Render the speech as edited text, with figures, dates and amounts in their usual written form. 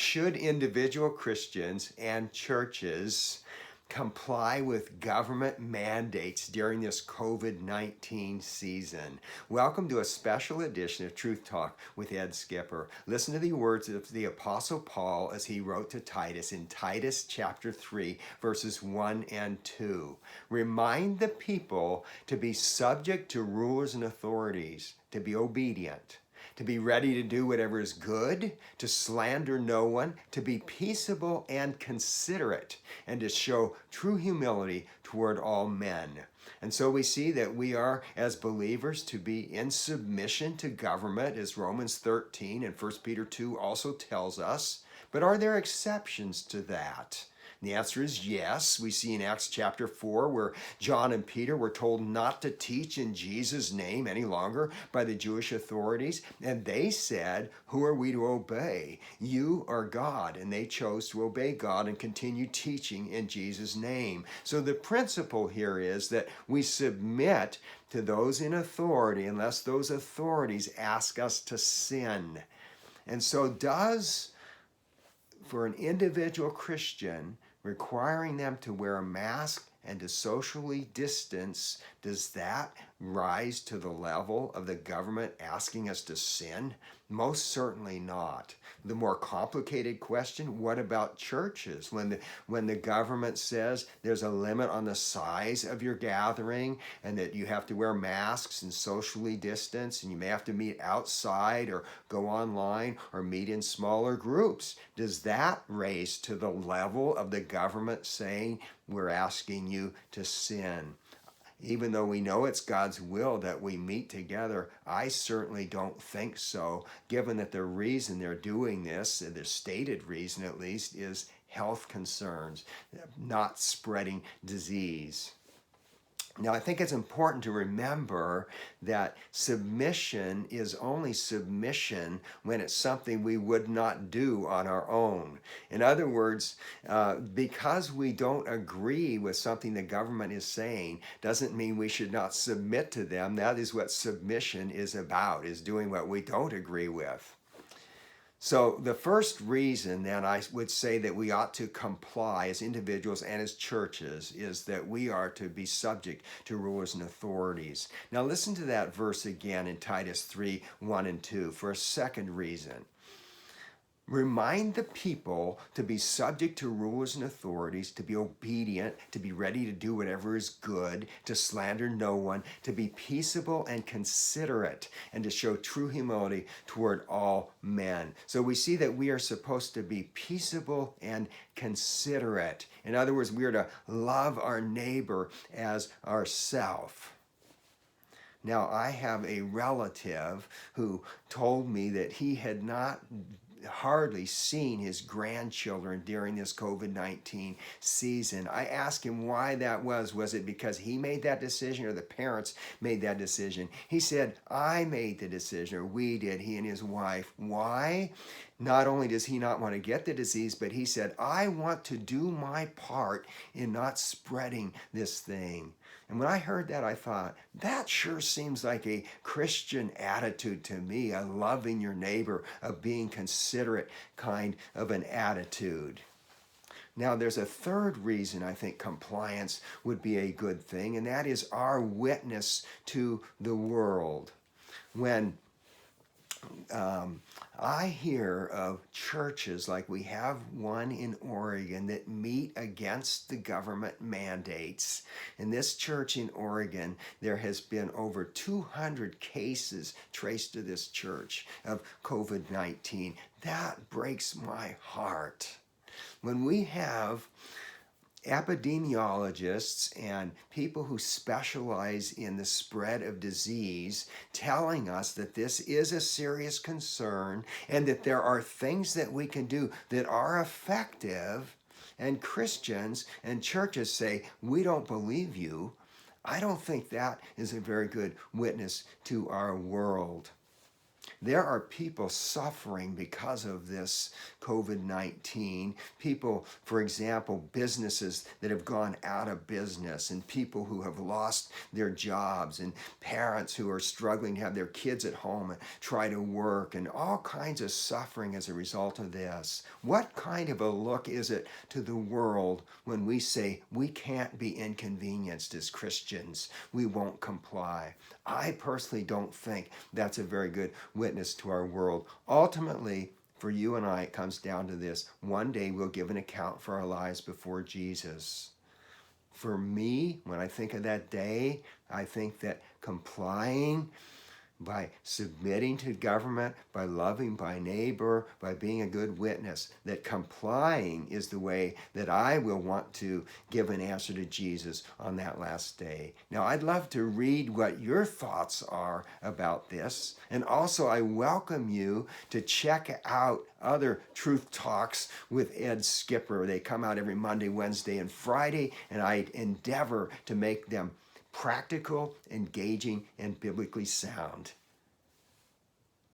should individual Christians and churches comply with government mandates during this COVID-19 season? Welcome to a special edition of Truth Talk with Ed Skipper. Listen to the words of the Apostle Paul as he wrote to Titus in Titus chapter 3, verses 1 and 2. Remind the people to be subject to rulers and authorities, to be obedient, to be ready to do whatever is good, to slander no one, to be peaceable and considerate, and to show true humility toward all men. And so we see that we are, as believers, to be in submission to government, as Romans 13 and 1 Peter 2 also tells us. But are there exceptions to that? The answer is yes. We see in Acts chapter 4 where John and Peter were told not to teach in Jesus' name any longer by the Jewish authorities. And they said, "Who are we to obey? You or God?" And they chose to obey God and continue teaching in Jesus' name. So the principle here is that we submit to those in authority unless those authorities ask us to sin. And so for an individual Christian, requiring them to wear a mask and to socially distance, does that rise to the level of the government asking us to sin? Most certainly not. The more complicated question, what about churches? When the government says there's a limit on the size of your gathering and that you have to wear masks and socially distance and you may have to meet outside or go online or meet in smaller groups, does that raise to the level of the government saying we're asking you to sin? Even though we know it's God's will that we meet together, I certainly don't think so, given that the reason they're doing this, the stated reason at least, is health concerns, not spreading disease. Now, I think it's important to remember that submission is only submission when it's something we would not do on our own. In other words, because we don't agree with something the government is saying, doesn't mean we should not submit to them. That is what submission is about, is doing what we don't agree with. So the first reason then I would say that we ought to comply as individuals and as churches is that we are to be subject to rulers and authorities. Now listen to that verse again in Titus 3, 1 and 2 for a second reason. Remind the people to be subject to rulers and authorities, to be obedient, to be ready to do whatever is good, to slander no one, to be peaceable and considerate, and to show true humility toward all men. So we see that we are supposed to be peaceable and considerate. In other words, we are to love our neighbor as ourself. Now, I have a relative who told me that he had not hardly seen his grandchildren during this COVID-19 season. I asked him why that was. Was it because he made that decision or the parents made that decision? He said, I made the decision, or we did, he and his wife. Why? Not only does he not want to get the disease, but he said, I want to do my part in not spreading this thing. And when I heard that, I thought, that sure seems like a Christian attitude to me, a loving your neighbor, a being considerate kind of an attitude. Now, there's a third reason I think compliance would be a good thing, and that is our witness to the world. When I hear of churches like we have one in Oregon that meet against the government mandates. In this church in Oregon, there has been over 200 cases traced to this church of COVID-19. That breaks my heart. When we have epidemiologists and people who specialize in the spread of disease telling us that this is a serious concern and that there are things that we can do that are effective, and Christians and churches say, we don't believe you, I don't think that is a very good witness to our world. There are people suffering because of this COVID-19. People, for example, businesses that have gone out of business, and people who have lost their jobs, and parents who are struggling to have their kids at home and try to work, and all kinds of suffering as a result of this. What kind of a look is it to the world when we say we can't be inconvenienced as Christians? We won't comply. I personally don't think that's a very good witness to our world. Ultimately, for you and I, it comes down to this. One day we'll give an account for our lives before Jesus. For me, when I think of that day, I think that complying by submitting to government, by loving my neighbor, by being a good witness, that complying is the way that I will want to give an answer to Jesus on that last day. Now, I'd love to read what your thoughts are about this. And also, I welcome you to check out other Truth Talks with Ed Skipper. They come out every Monday, Wednesday, and Friday, and I endeavor to make them practical, engaging, and biblically sound.